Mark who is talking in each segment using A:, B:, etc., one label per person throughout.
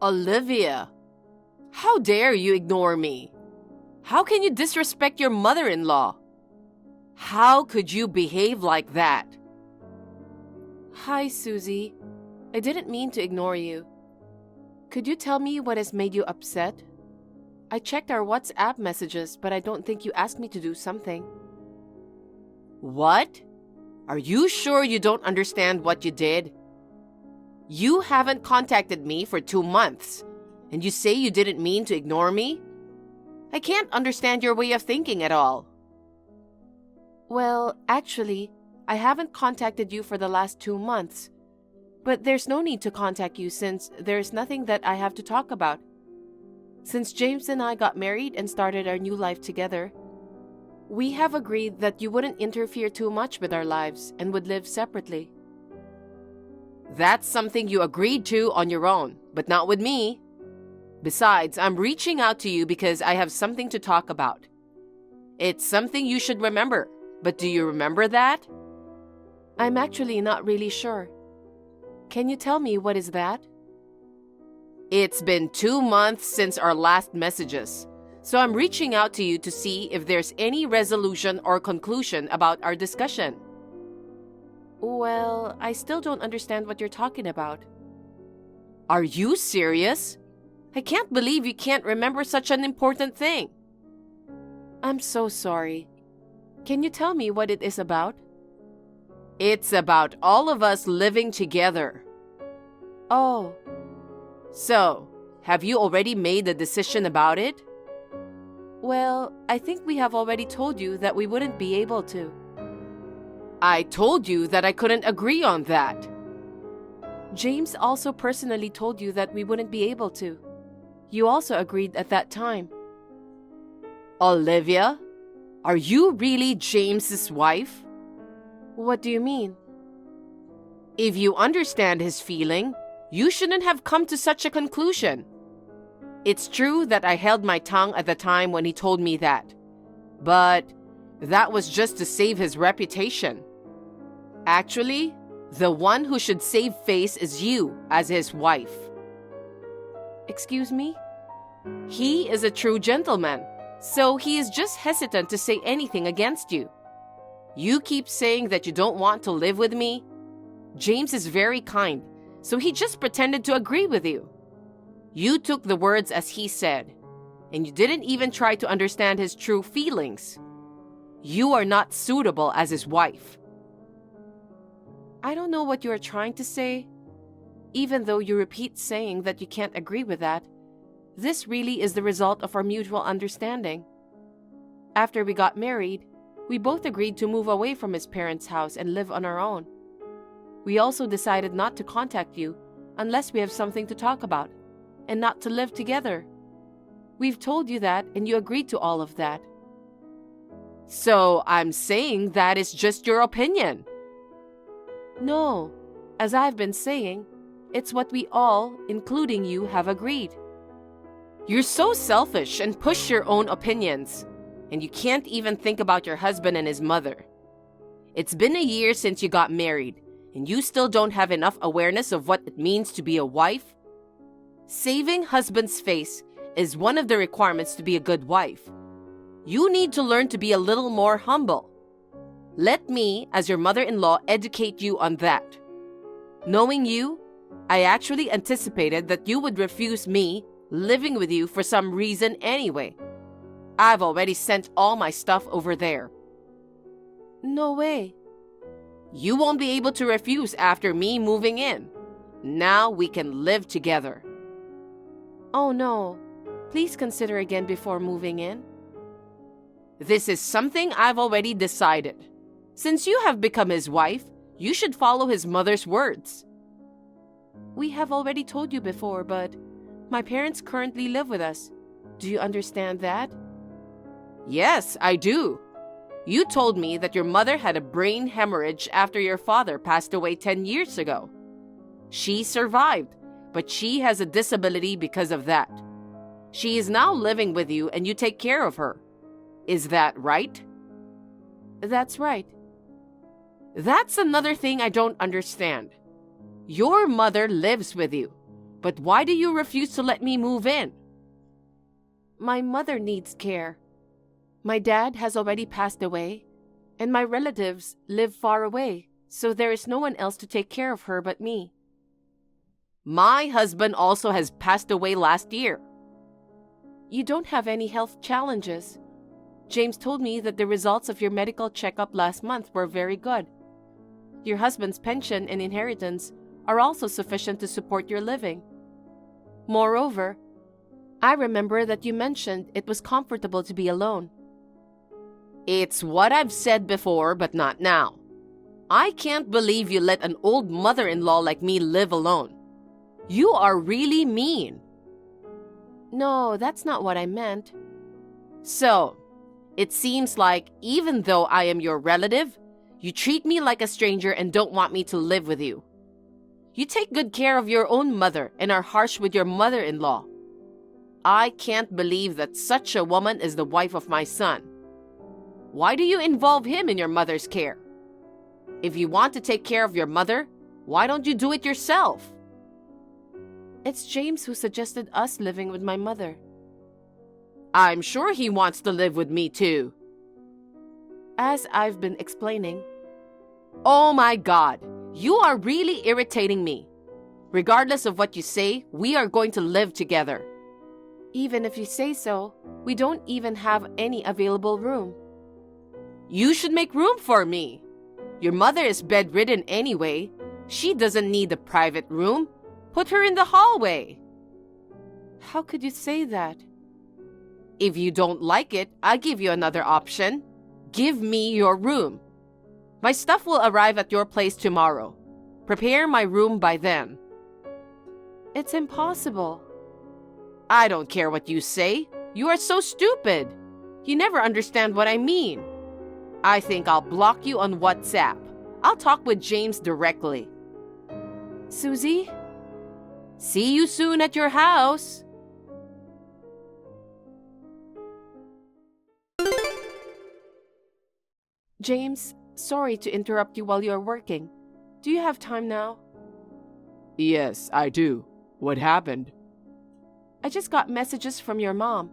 A: Olivia, how dare you ignore me? How can you disrespect your mother-in-law? How could you behave like that?
B: Hi, Susie. I didn't mean to ignore you. Could you tell me what has made you upset? I checked our WhatsApp messages, but I don't think you asked me to do something.
A: What? Are you sure you don't understand what you did? You haven't contacted me for 2 months, and you say you didn't mean to ignore me? I can't understand your way of thinking at all.
B: Well, actually, I haven't contacted you for the last 2 months. But there's no need to contact you since there's nothing that I have to talk about. Since James and I got married and started our new life together, we have agreed that you wouldn't interfere too much with our lives and would live separately.
A: That's something you agreed to on your own, but not with me. Besides, I'm reaching out to you because I have something to talk about. It's something you should remember, but do you remember that?
B: I'm actually not really sure. Can you tell me what is that?
A: It's been 2 months since our last messages, so I'm reaching out to you to see if there's any resolution or conclusion about our discussion.
B: Well, I still don't understand what you're talking about.
A: Are you serious? I can't believe you can't remember such an important thing.
B: I'm so sorry. Can you tell me what it is about?
A: It's about all of us living together.
B: Oh.
A: So, have you already made a decision about it?
B: Well, I think we have already told you that we wouldn't be able to.
A: I told you that I couldn't agree on that.
B: James also personally told you that we wouldn't be able to. You also agreed at that time.
A: Olivia, are you really James's wife?
B: What do you mean?
A: If you understand his feeling, you shouldn't have come to such a conclusion. It's true that I held my tongue at the time when he told me that, but that was just to save his reputation. Actually, the one who should save face is you as his wife.
B: Excuse me?
A: He is a true gentleman, so he is just hesitant to say anything against you. You keep saying that you don't want to live with me. James is very kind, so he just pretended to agree with you. You took the words as he said, and you didn't even try to understand his true feelings. You are not suitable as his wife.
B: I don't know what you are trying to say. Even though you repeat saying that you can't agree with that, this really is the result of our mutual understanding. After we got married, we both agreed to move away from his parents' house and live on our own. We also decided not to contact you unless we have something to talk about, and not to live together. We've told you that, and you agreed to all of that.
A: So I'm saying that is just your opinion.
B: No, as I've been saying, it's what we all, including you, have agreed.
A: You're so selfish and push your own opinions, and you can't even think about your husband and his mother. It's been a year since you got married, and you still don't have enough awareness of what it means to be a wife? Saving husband's face is one of the requirements to be a good wife. You need to learn to be a little more humble. Let me, as your mother-in-law, educate you on that. Knowing you, I actually anticipated that you would refuse me living with you for some reason anyway. I've already sent all my stuff over there.
B: No way.
A: You won't be able to refuse after me moving in. Now we can live together.
B: Oh no. Please consider again before moving in.
A: This is something I've already decided. Since you have become his wife, you should follow his mother's words.
B: We have already told you before, but my parents currently live with us. Do you understand that?
A: Yes, I do. You told me that your mother had a brain hemorrhage after your father passed away 10 years ago. She survived, but she has a disability because of that. She is now living with you and you take care of her. Is that right?
B: That's right.
A: That's another thing I don't understand. Your mother lives with you. But why do you refuse to let me move in?
B: My mother needs care. My dad has already passed away, and my relatives live far away, so there is no one else to take care of her but me.
A: My husband also has passed away last year.
B: You don't have any health challenges. James told me that the results of your medical checkup last month were very good. Your husband's pension and inheritance are also sufficient to support your living. Moreover, I remember that you mentioned it was comfortable to be alone.
A: It's what I've said before, but not now. I can't believe you let an old mother-in-law like me live alone. You are really mean.
B: No, that's not what I meant.
A: So, it seems like even though I am your relative, you treat me like a stranger and don't want me to live with you. You take good care of your own mother and are harsh with your mother-in-law. I can't believe that such a woman is the wife of my son. Why do you involve him in your mother's care? If you want to take care of your mother, why don't you do it yourself?
B: It's James who suggested us living with my mother.
A: I'm sure he wants to live with me too.
B: As I've been explaining.
A: Oh my God, you are really irritating me. Regardless of what you say, we are going to live together.
B: Even if you say so, we don't even have any available room.
A: You should make room for me. Your mother is bedridden anyway. She doesn't need a private room. Put her in the hallway.
B: How could you say that?
A: If you don't like it, I'll give you another option. Give me your room. My stuff will arrive at your place tomorrow. Prepare my room by then.
B: It's impossible.
A: I don't care what you say. You are so stupid. You never understand what I mean. I think I'll block you on WhatsApp. I'll talk with James directly.
B: Susie?
A: See you soon at your house.
B: James, sorry to interrupt you while you're working. Do you have time now?
C: Yes, I do. What happened?
B: I just got messages from your mom.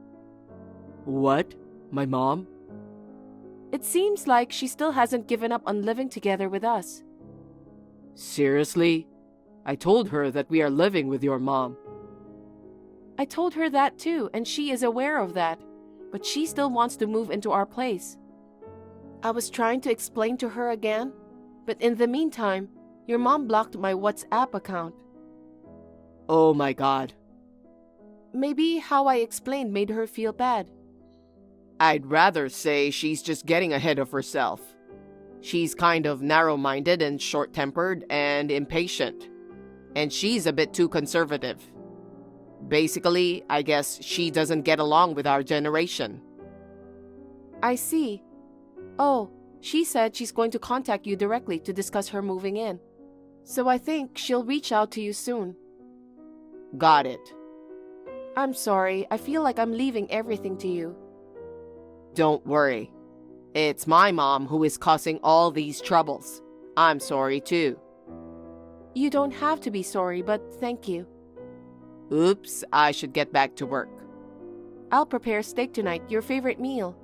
C: What? My mom?
B: It seems like she still hasn't given up on living together with us.
C: Seriously? I told her that we are living with your mom.
B: I told her that too, and she is aware of that, but she still wants to move into our place. I was trying to explain to her again, but in the meantime, your mom blocked my WhatsApp account.
C: Oh my God.
B: Maybe how I explained made her feel bad.
C: I'd rather say she's just getting ahead of herself. She's kind of narrow-minded and short-tempered and impatient. And she's a bit too conservative. Basically, I guess she doesn't get along with our generation.
B: I see. Oh, she said she's going to contact you directly to discuss her moving in. So I think she'll reach out to you soon.
C: Got it.
B: I'm sorry, I feel like I'm leaving everything to you.
C: Don't worry. It's my mom who is causing all these troubles. I'm sorry too.
B: You don't have to be sorry, but thank you.
C: Oops, I should get back to work.
B: I'll prepare steak tonight, your favorite meal.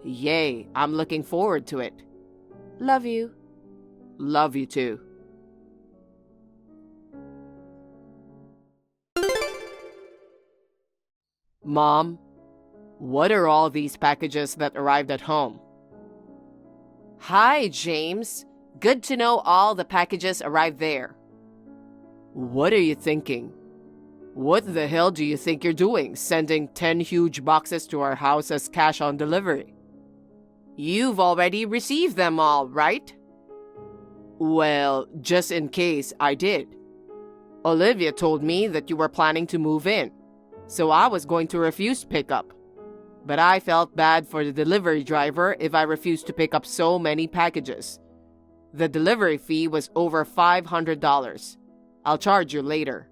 C: Yay, I'm looking forward to it.
B: Love you.
C: Love you too. Mom, what are all these packages that arrived at home?
A: Hi, James. Good to know all the packages arrived there.
C: What are you thinking? What the hell do you think you're doing, sending 10 huge boxes to our house as cash on delivery?
A: You've already received them all, right?
C: Well, just in case I did. Olivia told me that you were planning to move in, so I was going to refuse pickup. But I felt bad for the delivery driver if I refused to pick up so many packages. The delivery fee was over $500. I'll charge you later.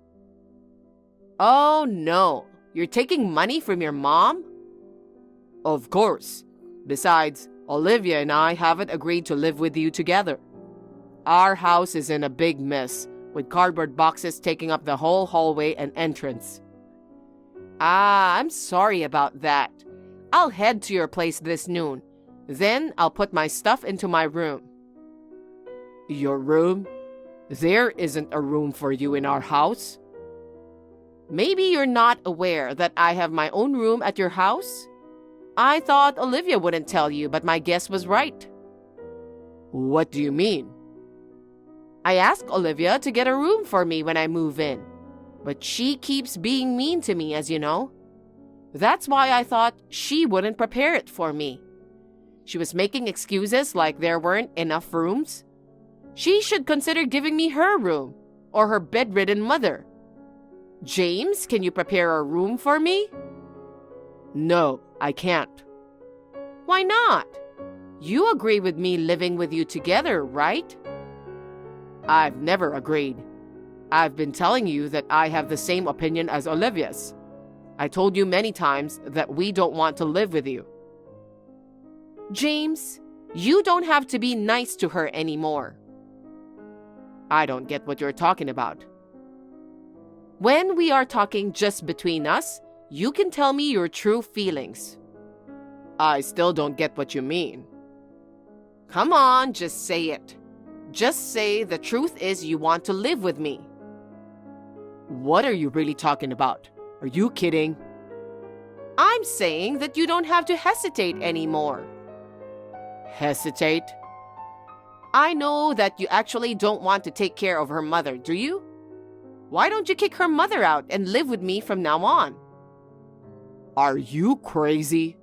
A: Oh no, you're taking money from your mom?
C: Of course. Besides, Olivia and I haven't agreed to live with you together. Our house is in a big mess, with cardboard boxes taking up the whole hallway and entrance.
A: I'm sorry about that. I'll head to your place this noon. Then I'll put my stuff into my room.
C: Your room? There isn't a room for you in our house.
A: Maybe you're not aware that I have my own room at your house? I thought Olivia wouldn't tell you, but my guess was right.
C: What do you mean?
A: I asked Olivia to get a room for me when I move in, but she keeps being mean to me, as you know. That's why I thought she wouldn't prepare it for me. She was making excuses like there weren't enough rooms. She should consider giving me her room, or her bedridden mother. James, can you prepare a room for me?
C: No, I can't.
A: Why not? You agree with me living with you together, right?
C: I've never agreed. I've been telling you that I have the same opinion as Olivia's. I told you many times that we don't want to live with you.
A: James, you don't have to be nice to her anymore.
C: I don't get what you're talking about.
A: When we are talking just between us, you can tell me your true feelings.
C: I still don't get what you mean.
A: Come on, just say it. Just say the truth is you want to live with me.
C: What are you really talking about? Are you kidding?
A: I'm saying that you don't have to hesitate anymore.
C: Hesitate?
A: I know that you actually don't want to take care of her mother, do you? Why don't you kick her mother out and live with me from now on?
C: Are you crazy?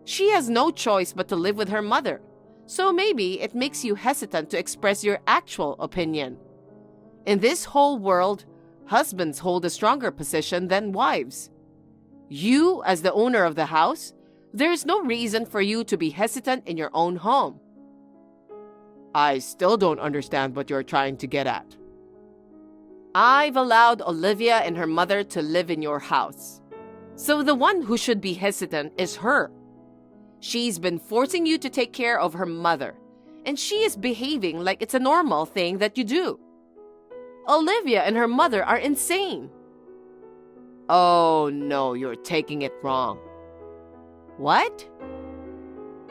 A: She has no choice but to live with her mother, so maybe it makes you hesitant to express your actual opinion. In this whole world, husbands hold a stronger position than wives. You, as the owner of the house, there is no reason for you to be hesitant in your own home.
C: I still don't understand what you're trying to get at.
A: I've allowed Olivia and her mother to live in your house. So the one who should be hesitant is her. She's been forcing you to take care of her mother, and she is behaving like it's a normal thing that you do. Olivia and her mother are insane.
C: Oh no, you're taking it wrong.
A: What?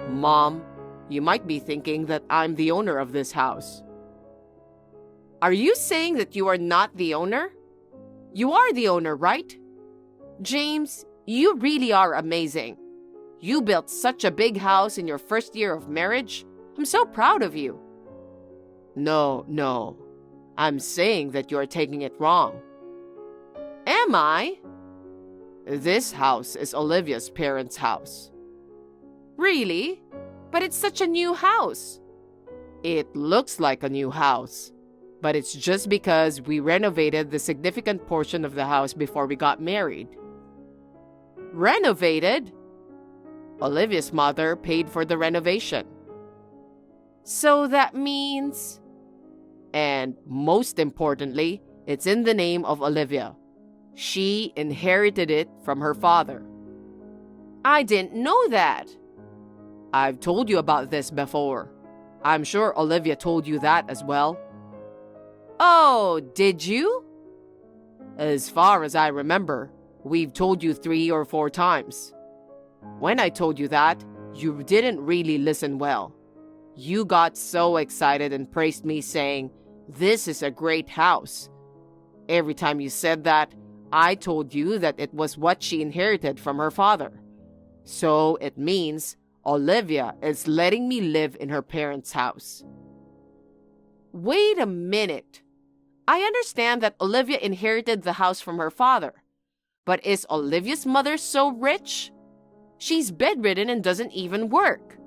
C: Mom, you might be thinking that I'm the owner of this house.
A: Are you saying that you are not the owner? You are the owner, right? James, you really are amazing. You built such a big house in your first year of marriage. I'm so proud of you.
C: No. I'm saying that you're taking it wrong.
A: Am I?
C: This house is Olivia's parents' house.
A: Really? But it's such a new house.
C: It looks like a new house, but it's just because we renovated the significant portion of the house before we got married.
A: Renovated?
C: Olivia's mother paid for the renovation.
A: So that means...
C: And most importantly, it's in the name of Olivia. She inherited it from her father.
A: I didn't know that.
C: I've told you about this before. I'm sure Olivia told you that as well.
A: Oh, did you?
C: As far as I remember, we've told you 3 or 4 times. When I told you that, you didn't really listen well. You got so excited and praised me saying, "This is a great house." Every time you said that, I told you that it was what she inherited from her father. So it means Olivia is letting me live in her parents' house.
A: Wait a minute. I understand that Olivia inherited the house from her father. But is Olivia's mother so rich? She's bedridden and doesn't even work.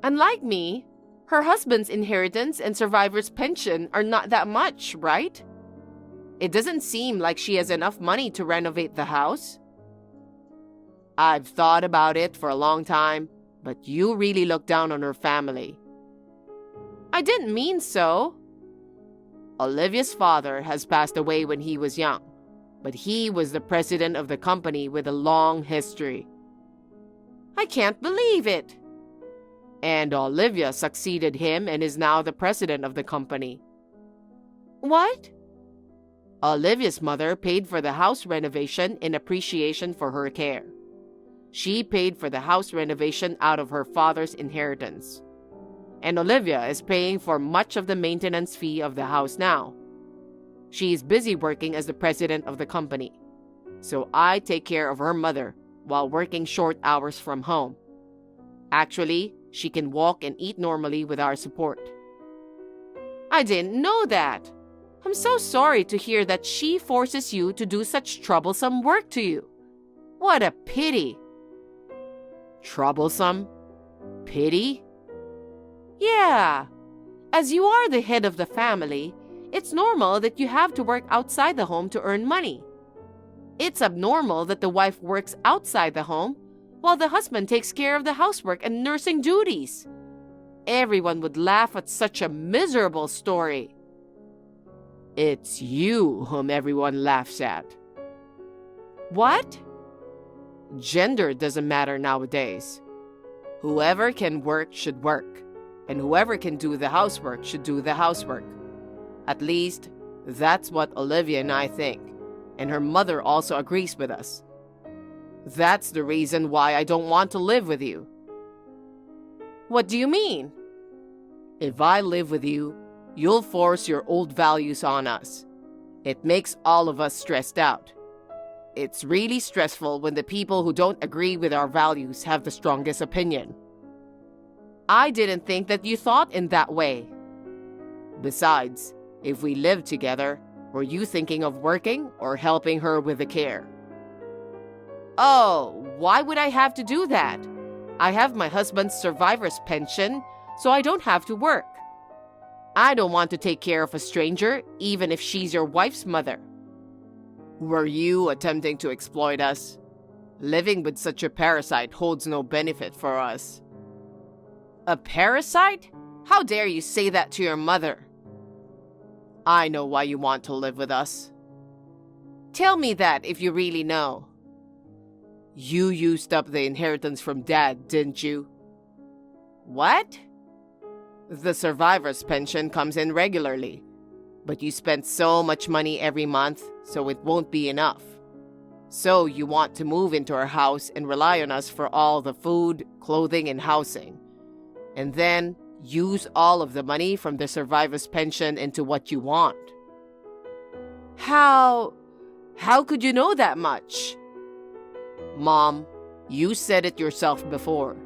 A: Unlike me, her husband's inheritance and survivor's pension are not that much, right? It doesn't seem like she has enough money to renovate the house.
C: I've thought about it for a long time, but you really look down on her family.
A: I didn't mean so.
C: Olivia's father has passed away when he was young, but he was the president of the company with a long history.
A: I can't believe it.
C: And Olivia succeeded him and is now the president of the company.
B: What?
C: Olivia's mother paid for the house renovation in appreciation for her care. She paid for the house renovation out of her father's inheritance. And Olivia is paying for much of the maintenance fee of the house now. She is busy working as the president of the company, so I take care of her mother while working short hours from home. Actually, she can walk and eat normally with our support.
B: I didn't know that. I'm so sorry to hear that she forces you to do such troublesome work to you. What a pity.
C: Troublesome? Pity?
B: Yeah. As you are the head of the family, it's normal that you have to work outside the home to earn money. It's abnormal that the wife works outside the home while the husband takes care of the housework and nursing duties. Everyone would laugh at such a miserable story.
C: It's you whom everyone laughs at.
B: What?
C: Gender doesn't matter nowadays. Whoever can work should work, and whoever can do the housework should do the housework. At least, that's what Olivia and I think, and her mother also agrees with us. That's the reason why I don't want to live with you.
B: What do you mean?
C: If I live with you, you'll force your old values on us. It makes all of us stressed out. It's really stressful when the people who don't agree with our values have the strongest opinion.
B: I didn't think that you thought in that way.
C: Besides, if we live together, were you thinking of working or helping her with the care?
B: Oh, why would I have to do that? I have my husband's survivor's pension, so I don't have to work. I don't want to take care of a stranger, even if she's your wife's mother.
C: Were you attempting to exploit us? Living with such a parasite holds no benefit for us.
B: A parasite? How dare you say that to your mother?
C: I know why you want to live with us.
B: Tell me that if you really know.
C: You used up the inheritance from Dad, didn't you?
B: What?
C: The survivor's pension comes in regularly, but you spent so much money every month, so it won't be enough. So you want to move into our house and rely on us for all the food, clothing, and housing. And then use all of the money from the survivor's pension into what you want.
B: How could you know that much?
C: Mom, you said it yourself before.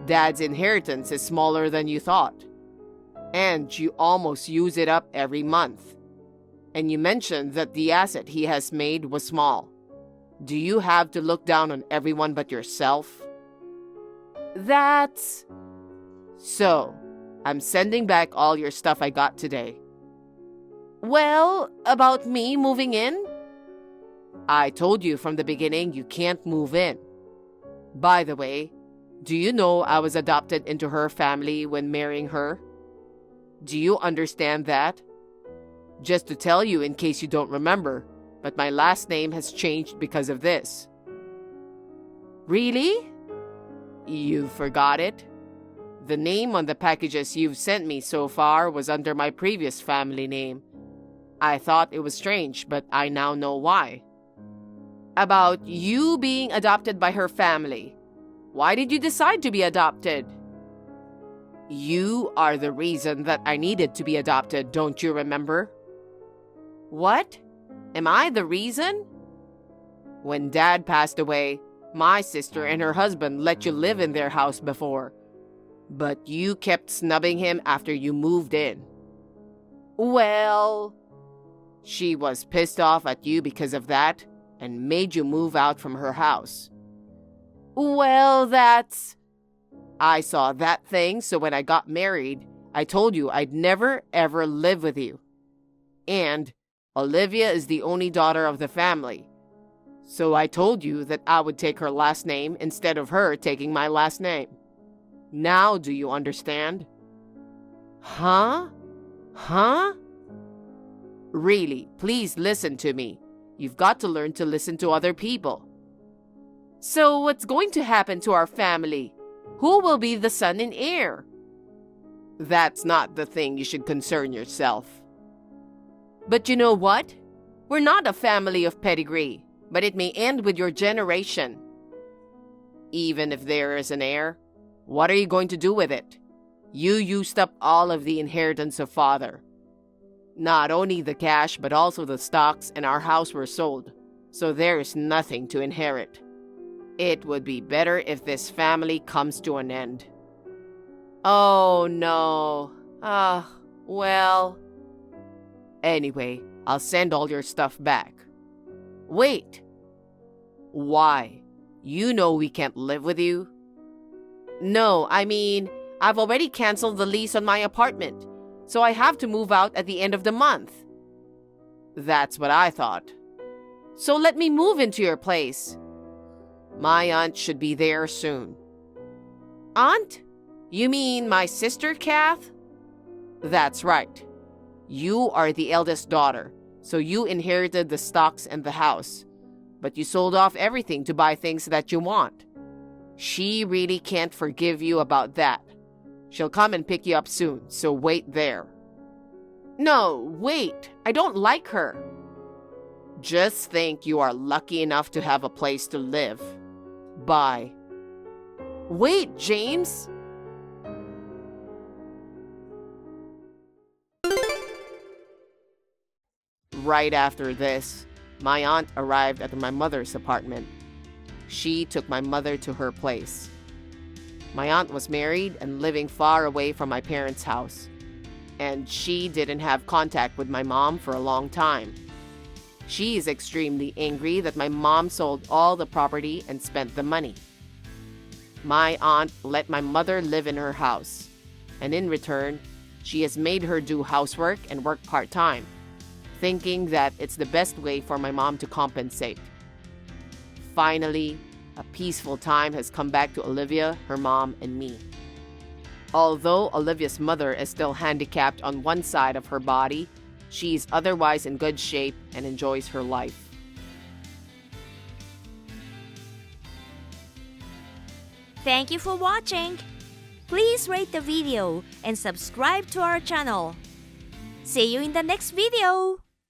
C: Dad's inheritance is smaller than you thought. And you almost use it up every month. And you mentioned that the asset he has made was small. Do you have to look down on everyone but yourself?
B: That's...
C: So, I'm sending back all your stuff I got today.
B: Well, about me moving in?
C: I told you from the beginning you can't move in. By the way, do you know I was adopted into her family when marrying her? Do you understand that? Just to tell you in case you don't remember, but my last name has changed because of this.
B: Really?
C: You forgot it? The name on the packages you've sent me so far was under my previous family name. I thought it was strange, but I now know why.
B: About you being adopted by her family. Why did you decide to be adopted?
C: You are the reason that I needed to be adopted, don't you remember?
B: What? Am I the reason?
C: When Dad passed away, my sister and her husband let you live in their house before. But you kept snubbing him after you moved in.
B: Well...
C: She was pissed off at you because of that and made you move out from her house.
B: Well, that's...
C: I saw that thing, so when I got married, I told you I'd never ever live with you. And Olivia is the only daughter of the family. So I told you that I would take her last name instead of her taking my last name. Now do you understand?
B: Huh?
C: Really, please listen to me. You've got to learn to listen to other people.
B: So what's going to happen to our family? Who will be the son and heir?
C: That's not the thing you should concern yourself.
A: But you know what? We're not a family of pedigree, but it may end with your generation. Even if there is an heir, what are you going to do with it? You used up all of the inheritance of father. Not only the cash, but also the stocks and our house were sold, so there is nothing to inherit. It would be better if this family comes to an end.
B: Oh no. Well.
A: Anyway, I'll send all your stuff back. Wait. Why? You know we can't live with you.
B: No, I mean, I've already canceled the lease on my apartment, so I have to move out at the end of the month.
A: That's what I thought.
B: So let me move into your place.
A: My aunt should be there soon.
B: Aunt? You mean my sister, Kath?
A: That's right. You are the eldest daughter, so you inherited the stocks and the house, but you sold off everything to buy things that you want. She really can't forgive you about that. She'll come and pick you up soon, so wait there.
B: No, wait. I don't like her.
A: Just think you are lucky enough to have a place to live. Bye.
B: Wait, James.
A: Right after this, my aunt arrived at my mother's apartment. She took my mother to her place. My aunt was married and living far away from my parents' house, and she didn't have contact with my mom for a long time. She is extremely angry that my mom sold all the property and spent the money. My aunt let my mother live in her house, and in return, she has made her do housework and work part-time, thinking that it's the best way for my mom to compensate. Finally, a peaceful time has come back to Olivia, her mom, and me. Although Olivia's mother is still handicapped on one side of her body, she is otherwise in good shape and enjoys her life.
D: Thank you for watching. Please rate the video and subscribe to our channel. See you in the next video.